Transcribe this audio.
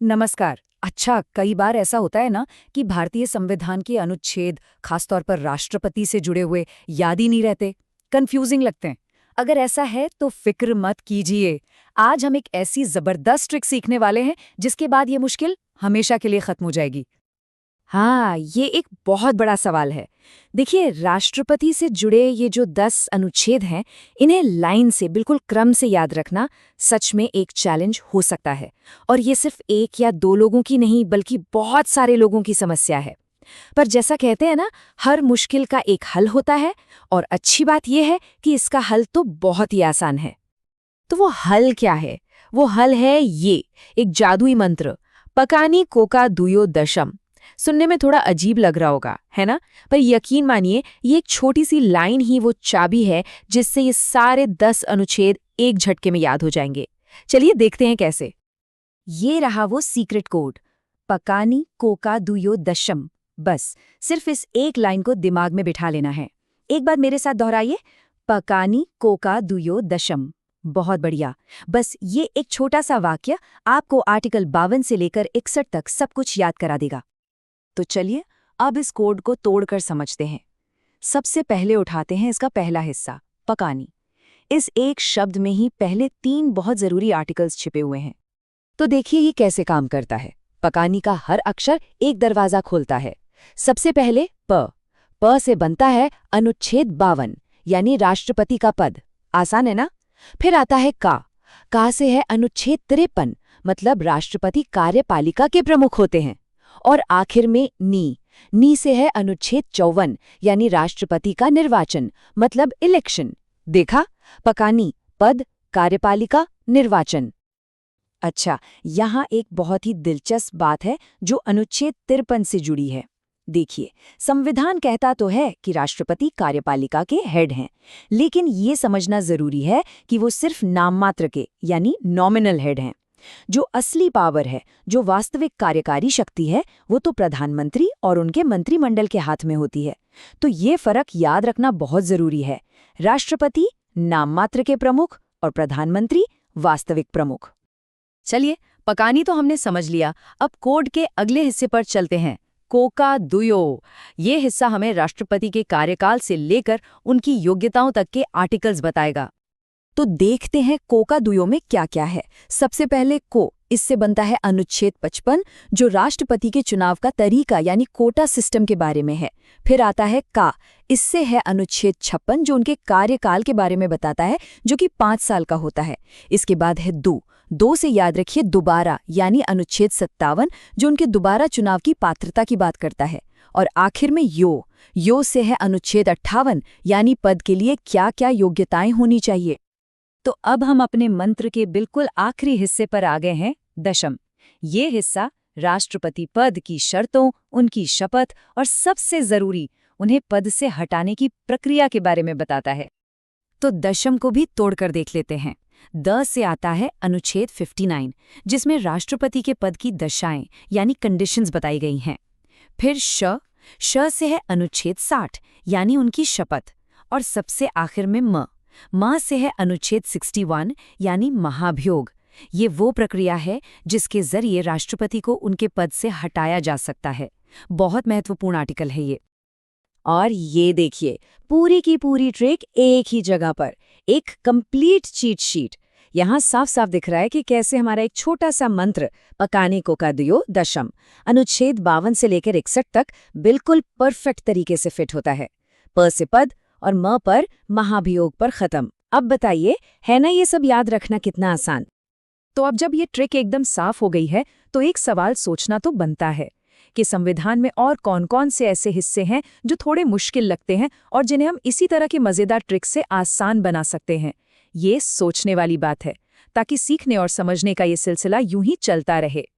नमस्कार। अच्छा, कई बार ऐसा होता है ना कि भारतीय संविधान के अनुच्छेद, खासतौर पर राष्ट्रपति से जुड़े हुए, याद ही नहीं रहते, कंफ्यूजिंग लगते हैं। अगर ऐसा है तो फिक्र मत कीजिए। आज हम एक ऐसी जबरदस्त ट्रिक सीखने वाले हैं जिसके बाद ये मुश्किल हमेशा के लिए खत्म हो जाएगी। हाँ, ये एक बहुत बड़ा सवाल है। देखिए, राष्ट्रपति से जुड़े ये जो 10 अनुच्छेद हैं, इन्हें लाइन से बिल्कुल क्रम से याद रखना सच में एक चैलेंज हो सकता है। और ये सिर्फ एक या दो लोगों की नहीं, बल्कि बहुत सारे लोगों की समस्या है। पर जैसा कहते हैं ना, हर मुश्किल का एक हल होता है, और अच्छी बात यह है कि इसका हल तो बहुत ही आसान है। तो वो हल क्या है? वो हल है ये, एक जादुई मंत्र, पकानी कोका दुयो दशम। सुनने में थोड़ा अजीब लग रहा होगा, है ना? पर यकीन मानिए, ये एक छोटी सी लाइन ही वो चाबी है जिससे ये सारे 10 अनुच्छेद एक झटके में याद हो जाएंगे। चलिए देखते हैं कैसे। ये रहा वो सीक्रेट कोड, पकानी कोका दुयो दशम। बस सिर्फ इस एक लाइन को दिमाग में बिठा लेना है। एक बार मेरे साथ दोहराइए, पकानी कोका दुयो दशम। बहुत बढ़िया। बस ये एक छोटा सा वाक्य आपको आर्टिकल 52 से लेकर 61 तक सब कुछ याद करा देगा। तो चलिए अब इस कोड को तोड़कर समझते हैं। सबसे पहले उठाते हैं इसका पहला हिस्सा, पकानी। इस एक शब्द में ही पहले 3 बहुत जरूरी आर्टिकल्स छिपे हुए हैं। तो देखिए ये कैसे काम करता है। पकानी का हर अक्षर एक दरवाजा खोलता है। सबसे पहले प से बनता है अनुच्छेद 52, यानी राष्ट्रपति का पद। आसान है ना? फिर आता है का से है अनुच्छेद 53, मतलब राष्ट्रपति कार्यपालिका के प्रमुख होते हैं। और आखिर में नी से है अनुच्छेद 54, यानी राष्ट्रपति का निर्वाचन, मतलब इलेक्शन। देखा, पकानी, पद, कार्यपालिका, निर्वाचन। अच्छा, यहाँ एक बहुत ही दिलचस्प बात है जो अनुच्छेद 53 से जुड़ी है। देखिए, संविधान कहता तो है कि राष्ट्रपति कार्यपालिका के हेड हैं, लेकिन ये समझना जरूरी है कि वो सिर्फ नाममात्र के, यानी नॉमिनल हेड हैं। जो असली पावर है, जो वास्तविक कार्यकारी शक्ति है, वो तो प्रधानमंत्री और उनके मंत्रिमंडल के हाथ में होती है। तो ये फर्क याद रखना बहुत जरूरी है। राष्ट्रपति नाममात्र के प्रमुख और प्रधानमंत्री वास्तविक प्रमुख। चलिए, पकानी तो हमने समझ लिया। अब कोड के अगले हिस्से पर चलते हैं, कोका दुयो। ये हिस्सा हमें राष्ट्रपति के कार्यकाल से लेकर उनकी योग्यताओं तक के आर्टिकल्स बताएगा। तो देखते हैं कोका दुयो में क्या क्या है। सबसे पहले इससे बनता है अनुच्छेद 55, जो राष्ट्रपति के चुनाव का तरीका यानी कोटा सिस्टम के बारे में है। फिर आता है इससे है अनुच्छेद 56, जो उनके कार्यकाल के बारे में बताता है, जो कि 5 साल का होता है। इसके बाद है दो से याद रखिए दोबारा, यानी अनुच्छेद 57, जो उनके दोबारा चुनाव की पात्रता की बात करता है। और आखिर में यो से है अनुच्छेद 58, यानी पद के लिए क्या क्या योग्यताएं होनी चाहिए। तो अब हम अपने मंत्र के बिल्कुल आखिरी हिस्से पर आ गए हैं, दशम। ये हिस्सा राष्ट्रपति पद की शर्तों, उनकी शपथ और सबसे जरूरी, उन्हें पद से हटाने की प्रक्रिया के बारे में बताता है। तो दशम को भी तोड़कर देख लेते हैं। द से आता है अनुच्छेद 59, जिसमें राष्ट्रपति के पद की दशाएं यानी कंडीशंस बताई गई हैं। फिर श से है अनुच्छेद 60, यानी उनकी शपथ। और सबसे आखिर में मां से है अनुच्छेद 61, यानी महाभियोग। ये वो प्रक्रिया है जिसके जरिए राष्ट्रपति को उनके पद से हटाया जा सकता है। बहुत महत्वपूर्ण आर्टिकल है ये। और ये देखिए, पूरी की पूरी ट्रिक एक ही जगह पर, एक कंप्लीट चीट शीट। यहाँ साफ साफ दिख रहा है कि कैसे हमारा एक छोटा सा मंत्र, पकानी कोका दुयो दशम, अनुच्छेद 52 से लेकर 61 तक बिल्कुल परफेक्ट तरीके से फिट होता है। प से पद और म पर महाभियोग पर खत्म। अब बताइए, है ना ये सब याद रखना कितना आसान? तो अब जब ये ट्रिक एकदम साफ हो गई है, तो एक सवाल सोचना तो बनता है कि संविधान में और कौन-कौन से ऐसे हिस्से हैं जो थोड़े मुश्किल लगते हैं और जिन्हें हम इसी तरह की मजेदार ट्रिक से आसान बना सकते हैं। ये सोचने वाली बात है, ताकि सीखने और समझने का ये सिलसिला यूं ही चलता रहे।